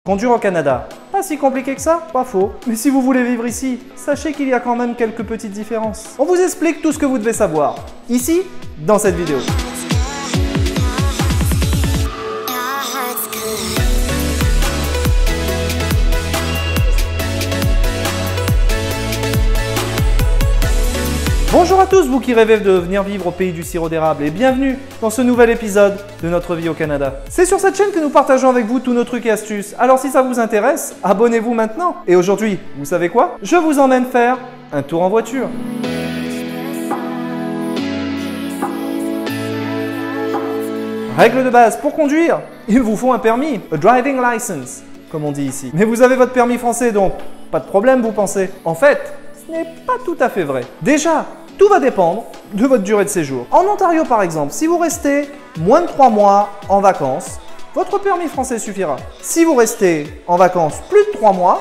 Conduire au Canada, pas si compliqué que ça, pas faux. Mais si vous voulez vivre ici, sachez qu'il y a quand même quelques petites différences. On vous explique tout ce que vous devez savoir, ici, dans cette vidéo. Bonjour à tous, vous qui rêvez de venir vivre au pays du sirop d'érable et bienvenue dans ce nouvel épisode de notre vie au Canada. C'est sur cette chaîne que nous partageons avec vous tous nos trucs et astuces, alors si ça vous intéresse, abonnez-vous maintenant. Et aujourd'hui, vous savez quoi? Je vous emmène faire un tour en voiture. Règle de base, pour conduire, il vous faut un permis, a driving license, comme on dit ici. Mais vous avez votre permis français donc, pas de problème vous pensez. En fait, ce n'est pas tout à fait vrai. Déjà, tout va dépendre de votre durée de séjour. En Ontario par exemple, si vous restez moins de 3 mois en vacances, votre permis français suffira. Si vous restez en vacances plus de 3 mois,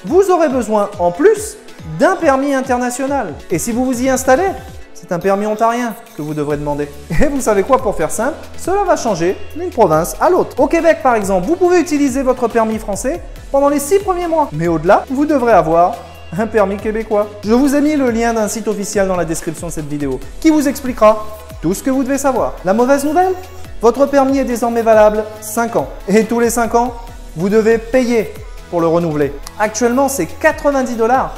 vous aurez besoin en plus d'un permis international. Et si vous vous y installez, c'est un permis ontarien que vous devrez demander. Et vous savez quoi, pour faire simple, cela va changer d'une province à l'autre. Au Québec par exemple, vous pouvez utiliser votre permis français pendant les 6 premiers mois. Mais au-delà, vous devrez avoir un permis québécois. Je vous ai mis le lien d'un site officiel dans la description de cette vidéo qui vous expliquera tout ce que vous devez savoir. La mauvaise nouvelle, votre permis est désormais valable 5 ans. Et tous les 5 ans, vous devez payer pour le renouveler. Actuellement, c'est 90 $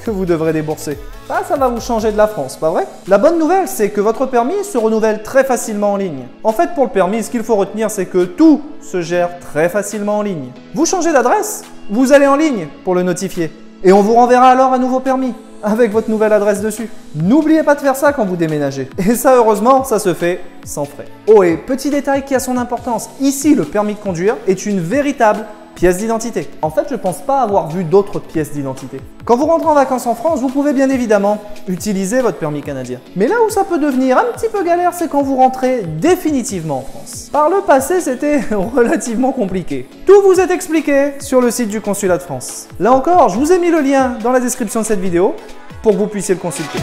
que vous devrez débourser. Ça va vous changer de la France, pas vrai? La bonne nouvelle, c'est que votre permis se renouvelle très facilement en ligne. En fait, pour le permis, ce qu'il faut retenir, c'est que tout se gère très facilement en ligne. Vous changez d'adresse, vous allez en ligne pour le notifier. Et on vous renverra alors un nouveau permis avec votre nouvelle adresse dessus. N'oubliez pas de faire ça quand vous déménagez. Et ça, heureusement, ça se fait sans frais. Oh, et petit détail qui a son importance, ici, le permis de conduire est une véritable pièce d'identité. En fait, je ne pense pas avoir vu d'autres pièces d'identité. Quand vous rentrez en vacances en France, vous pouvez bien évidemment utiliser votre permis canadien. Mais là où ça peut devenir un petit peu galère, c'est quand vous rentrez définitivement en France. Par le passé, c'était relativement compliqué. Tout vous est expliqué sur le site du consulat de France. Là encore, je vous ai mis le lien dans la description de cette vidéo pour que vous puissiez le consulter.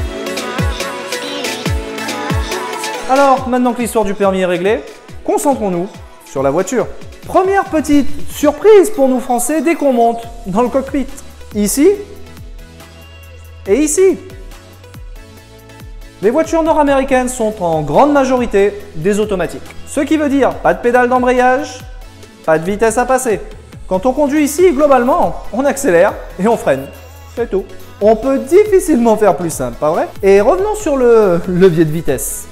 Alors, maintenant que l'histoire du permis est réglée, concentrons-nous sur la voiture. Première petite surprise pour nous Français dès qu'on monte dans le cockpit. Ici et ici. Les voitures nord-américaines sont en grande majorité des automatiques. Ce qui veut dire pas de pédale d'embrayage, pas de vitesse à passer. Quand on conduit ici, globalement, on accélère et on freine. C'est tout. On peut difficilement faire plus simple, pas vrai? Et revenons sur le levier de vitesse.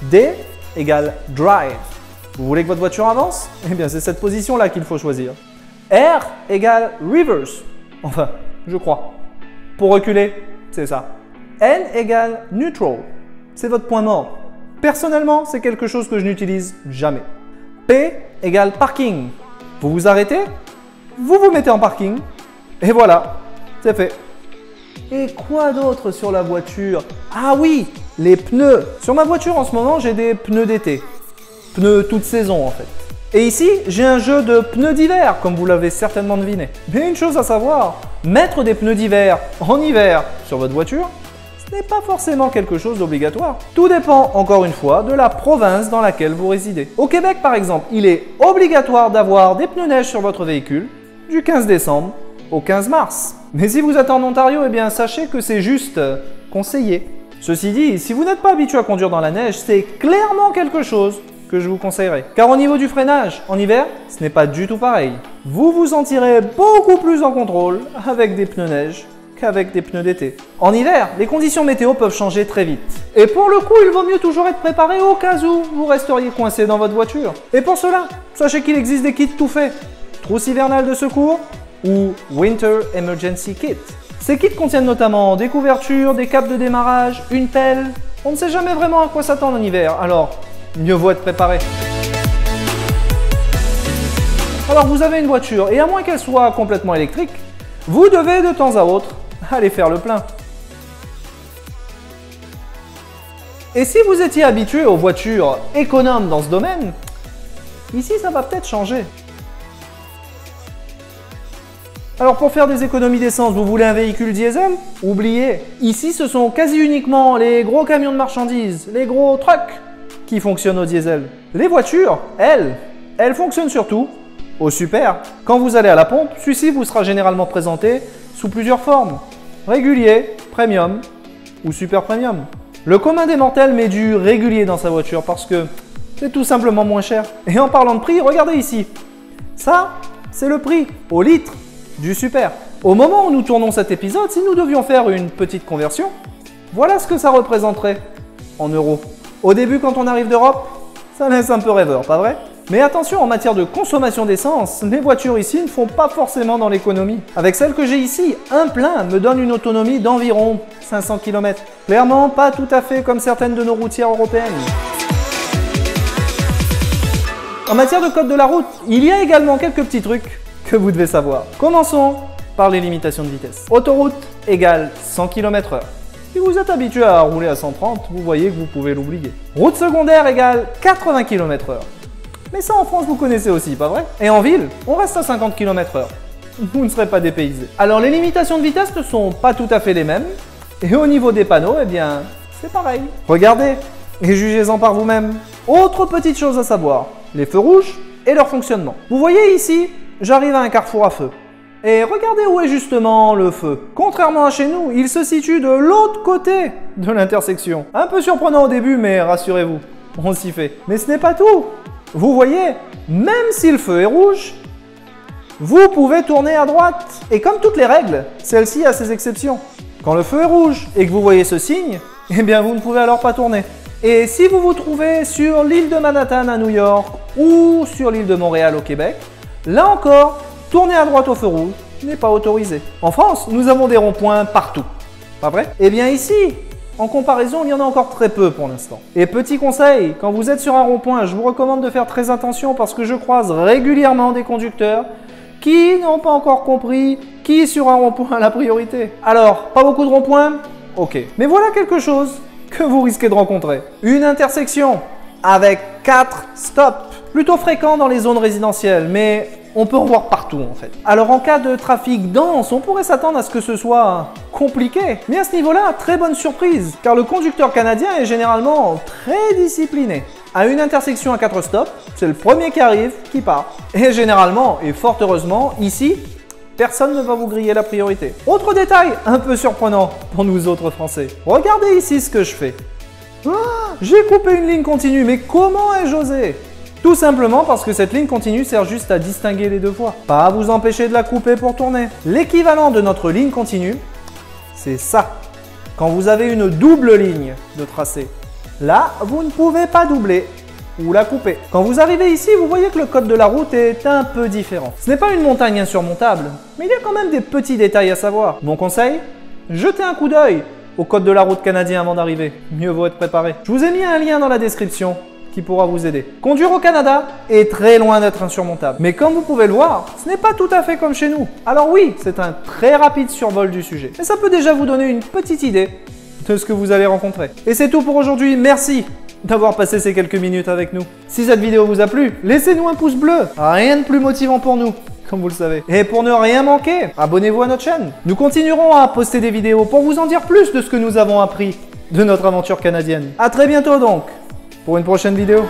D égale drive. Vous voulez que votre voiture avance? Eh bien, c'est cette position-là qu'il faut choisir. R égale reverse. Enfin, je crois. Pour reculer, c'est ça. N égale neutral. C'est votre point mort. Personnellement, c'est quelque chose que je n'utilise jamais. P égale parking. Vous vous arrêtez, vous vous mettez en parking, et voilà, c'est fait. Et quoi d'autre sur la voiture? Ah oui, les pneus. Sur ma voiture, en ce moment, j'ai des pneus d'été. Pneus toute saison en fait. Et ici, j'ai un jeu de pneus d'hiver, comme vous l'avez certainement deviné. Mais une chose à savoir, mettre des pneus d'hiver en hiver sur votre voiture, ce n'est pas forcément quelque chose d'obligatoire. Tout dépend, encore une fois, de la province dans laquelle vous résidez. Au Québec, par exemple, il est obligatoire d'avoir des pneus neige sur votre véhicule du 15 décembre au 15 mars. Mais si vous êtes en Ontario, eh bien, sachez que c'est juste conseillé. Ceci dit, si vous n'êtes pas habitué à conduire dans la neige, c'est clairement quelque chose que je vous conseillerais. Car au niveau du freinage, en hiver, ce n'est pas du tout pareil. Vous vous sentirez beaucoup plus en contrôle avec des pneus neige qu'avec des pneus d'été. En hiver, les conditions météo peuvent changer très vite. Et pour le coup, il vaut mieux toujours être préparé au cas où vous resteriez coincé dans votre voiture. Et pour cela, sachez qu'il existe des kits tout faits. Trousse hivernale de secours ou Winter Emergency Kit. Ces kits contiennent notamment des couvertures, des câbles de démarrage, une pelle. On ne sait jamais vraiment à quoi s'attendre en hiver, alors mieux vaut être préparé. Alors vous avez une voiture et à moins qu'elle soit complètement électrique, vous devez de temps à autre aller faire le plein. Et si vous étiez habitué aux voitures économes dans ce domaine, ici ça va peut-être changer. Alors pour faire des économies d'essence, vous voulez un véhicule diesel? Oubliez, ici ce sont quasi uniquement les gros camions de marchandises, les gros trucks qui fonctionnent au diesel. Les voitures, elles fonctionnent surtout au super, quand vous allez à la pompe, celui-ci vous sera généralement présenté sous plusieurs formes. Régulier, premium ou super premium. Le commun des mortels met du régulier dans sa voiture parce que c'est tout simplement moins cher. Et en parlant de prix, regardez ici. Ça, c'est le prix au litre du super. Au moment où nous tournons cet épisode, si nous devions faire une petite conversion, voilà ce que ça représenterait en euros. Au début, quand on arrive d'Europe, ça laisse un peu rêveur, pas vrai? Mais attention, en matière de consommation d'essence, les voitures ici ne font pas forcément dans l'économie. Avec celle que j'ai ici, un plein me donne une autonomie d'environ 500 km. Clairement, pas tout à fait comme certaines de nos routières européennes. En matière de code de la route, il y a également quelques petits trucs que vous devez savoir. Commençons par les limitations de vitesse. Autoroute égale 100 km/h. Si vous êtes habitué à rouler à 130, vous voyez que vous pouvez l'oublier. Route secondaire égale 80 km/h. Mais ça en France vous connaissez aussi, pas vrai? Et en ville, on reste à 50 km/h. Vous ne serez pas dépaysé. Alors les limitations de vitesse ne sont pas tout à fait les mêmes. Et au niveau des panneaux, eh bien, c'est pareil. Regardez et jugez-en par vous-même. Autre petite chose à savoir, les feux rouges et leur fonctionnement. Vous voyez ici, j'arrive à un carrefour à feu. Et regardez où est justement le feu. Contrairement à chez nous, il se situe de l'autre côté de l'intersection. Un peu surprenant au début, mais rassurez-vous, on s'y fait. Mais ce n'est pas tout. Vous voyez, même si le feu est rouge, vous pouvez tourner à droite. Et comme toutes les règles, celle-ci a ses exceptions. Quand le feu est rouge et que vous voyez ce signe, eh bien vous ne pouvez alors pas tourner. Et si vous vous trouvez sur l'île de Manhattan à New York ou sur l'île de Montréal au Québec, là encore, tourner à droite au feu rouge n'est pas autorisé. En France, nous avons des ronds-points partout. Pas vrai? Eh bien ici, en comparaison, il y en a encore très peu pour l'instant. Et petit conseil, quand vous êtes sur un rond-point, je vous recommande de faire très attention parce que je croise régulièrement des conducteurs qui n'ont pas encore compris qui sur un rond-point a la priorité. Alors, pas beaucoup de ronds-points? Ok. Mais voilà quelque chose que vous risquez de rencontrer. Une intersection avec 4 stops. Plutôt fréquent dans les zones résidentielles, mais on peut en voir partout en fait. Alors en cas de trafic dense, on pourrait s'attendre à ce que ce soit compliqué. Mais à ce niveau-là, très bonne surprise, car le conducteur canadien est généralement très discipliné. À une intersection à 4 stops, c'est le premier qui arrive qui part. Et généralement, et fort heureusement, ici, personne ne va vous griller la priorité. Autre détail un peu surprenant pour nous autres Français. Regardez ici ce que je fais. J'ai coupé une ligne continue, mais comment ai-je osé? Tout simplement parce que cette ligne continue sert juste à distinguer les deux voies, pas à vous empêcher de la couper pour tourner. L'équivalent de notre ligne continue, c'est ça. Quand vous avez une double ligne de tracé, là, vous ne pouvez pas doubler ou la couper. Quand vous arrivez ici, vous voyez que le code de la route est un peu différent. Ce n'est pas une montagne insurmontable, mais il y a quand même des petits détails à savoir. Mon conseil, jetez un coup d'œil au code de la route canadien avant d'arriver. Mieux vaut être préparé. Je vous ai mis un lien dans la description qui pourra vous aider. Conduire au Canada est très loin d'être insurmontable. Mais comme vous pouvez le voir, ce n'est pas tout à fait comme chez nous. Alors oui, c'est un très rapide survol du sujet. Mais ça peut déjà vous donner une petite idée de ce que vous allez rencontrer. Et c'est tout pour aujourd'hui. Merci d'avoir passé ces quelques minutes avec nous. Si cette vidéo vous a plu, laissez-nous un pouce bleu. Rien de plus motivant pour nous, comme vous le savez. Et pour ne rien manquer, abonnez-vous à notre chaîne. Nous continuerons à poster des vidéos pour vous en dire plus de ce que nous avons appris de notre aventure canadienne. À très bientôt donc, pour une prochaine vidéo.